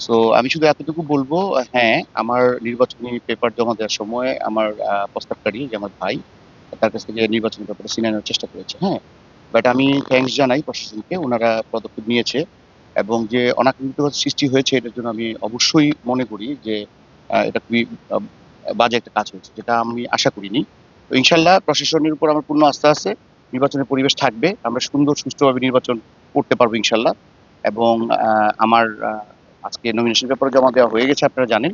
So আমি শুধু এতটুকু বলবো, হ্যাঁ, আমার নির্বাচনী পেপার জমা দেওয়ার সময় আমার প্রস্তাবকারী যে আমার ভাই, তার কাছ থেকে নির্বাচনী পেপারটা ছিনিয়ে নেওয়ার চেষ্টা করেছে। হ্যাঁ, বাট আমি থ্যাঙ্কস জানাই প্রশাসনকে, ওনারা পদক্ষেপ নিয়েছে এবং যে অনাকাঙ্ক্ষিত সৃষ্টি হয়েছে এটার জন্য আমি অবশ্যই মনে করি যে এটা খুবই আহ, বাজে একটা কাজ হয়েছে, যেটা আমি আশা করিনি। তো ইনশাল্লাহ প্রশাসনের উপর আমার পূর্ণ আস্থা আছে, নির্বাচনের পরিবেশ থাকবে, আমরা সুন্দর সুষ্ঠুভাবে নির্বাচন করতে পারবো ইনশাল্লাহ। এবং আমার আজকে নমিনেশন পেপার জমা দেওয়া হয়ে গেছে, আপনারা জানেন।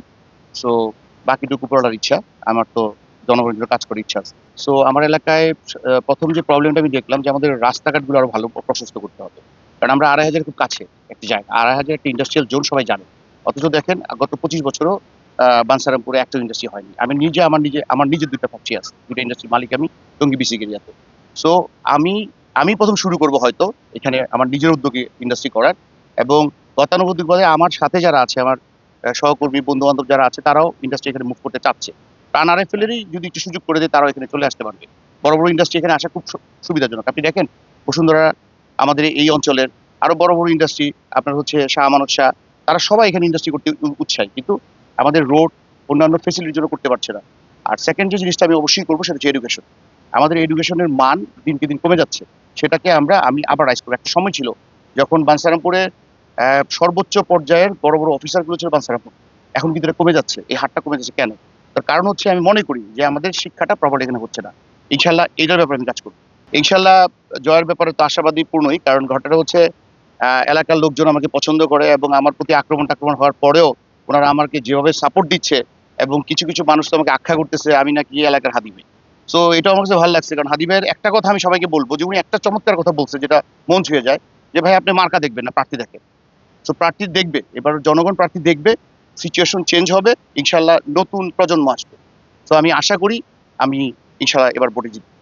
সো বাকিটুকু পড়ার ইচ্ছা, আমার তো জনগণের জন্য কাজ করার ইচ্ছা আছে। সো আমার এলাকায় প্রথম যে প্রবলেমটা আমি দেখলাম যে আমাদের রাস্তাঘাটগুলো আরো ভালো প্রশস্ত করতে হবে। কারণ আমরা ২,৫০০ খুব কাছে একটি জায়গা, ২,৫০০ একটা ইন্ডাস্ট্রিয়াল জোন সবাই জানে। অথচ দেখেন গত ২৫ বছরও বানসারামপুরে একটা ইন্ডাস্ট্রি হয়নি। আমি নিজে আমার নিজের দুইটা ফ্যাক্টরি আছে, দুইটা ইন্ডাস্ট্রির মালিক আমি, টঙ্গী বিসিক এরিয়াতে। সো আমি আমি প্রথম শুরু করব হয়তো এখানে আমার নিজের উদ্যোগে ইন্ডাস্ট্রি করার। এবং গতানুগতিকভাবে আমার সাথে যারা আছে, আমার সহকর্মী বন্ধু বান্ধব যারা আছে, তারাও ইন্ডাস্ট্রি এখানে মুভ করতে চাচ্ছে। প্রাণ আরএফএলেরই যদি একটু সুযোগ করে দেয়, তারাও এখানে চলে আসতে পারবে। বড় বড় ইন্ডাস্ট্রি এখানে আসা খুব সুবিধাজনক। আপনি দেখেন বসুন্ধরা, আমাদের এই অঞ্চলের আরো বড় বড় ইন্ডাস্ট্রি, আপনার হচ্ছে শাহ আমানত শাহ, তারা সবাই এখানে ইন্ডাস্ট্রি করতে উৎসাহী, কিন্তু আমাদের রোড অন্যান্য ফেসিলিটির জন্য করতে পারছে না। আর সেকেন্ড যে জিনিসটা আমি অবশ্যই করবো সেটা হচ্ছে এডুকেশন। আমাদের এডুকেশনের মান দিনকে দিন কমে যাচ্ছে, সেটাকে আমি আবার রাইজ করবো। একটা সময় ছিল যখন বানসারামপুরে সর্বোচ্চ পর্যায়ের বড় বড় অফিসারগুলো ছিল বানসারামপুর, এখন কিন্তু এটা কমে যাচ্ছে, এই হারটা কমে যাচ্ছে কেন? তার কারণ হচ্ছে আমি মনে করি যে আমাদের শিক্ষাটা প্রপার এখানে হচ্ছে না। ইনশাল্লাহ এটার ব্যাপারে আমি কাজ করবো। ইনশাল্লাহ জয়ের ব্যাপারে তো আশাবাদী পূর্ণই, কারণ ঘটনাটা হচ্ছে এলাকার লোকজন আমাকে পছন্দ করে এবং আমার প্রতি আক্রমণ টাক্রমণ হওয়ার পরেও ওনারা আমাকে যেভাবে সাপোর্ট দিচ্ছে, এবং কিছু কিছু মানুষ তো আমাকে আখ্যা করতেছে আমি নাকি এই এলাকার হাদি ভাই। সো এটাও আমার কাছে ভালো লাগছে, কারণ হাদি ভাইয়ের একটা কথা আমি সবাইকে বলবো যে উনি একটা চমৎকার কথা বলছে যেটা মন ছুঁয়ে যায়, যে ভাই আপনি মার্কা দেখবেন না, প্রার্থী দেখেন। সো প্রার্থী দেখবে, এবার জনগণ প্রার্থী দেখবে, সিচুয়েশন চেঞ্জ হবে, ইনশাল্লাহ নতুন প্রজন্ম আসবে। তো আমি আশা করি আমি ইনশাল্লাহ এবার ভোটে জিতবো।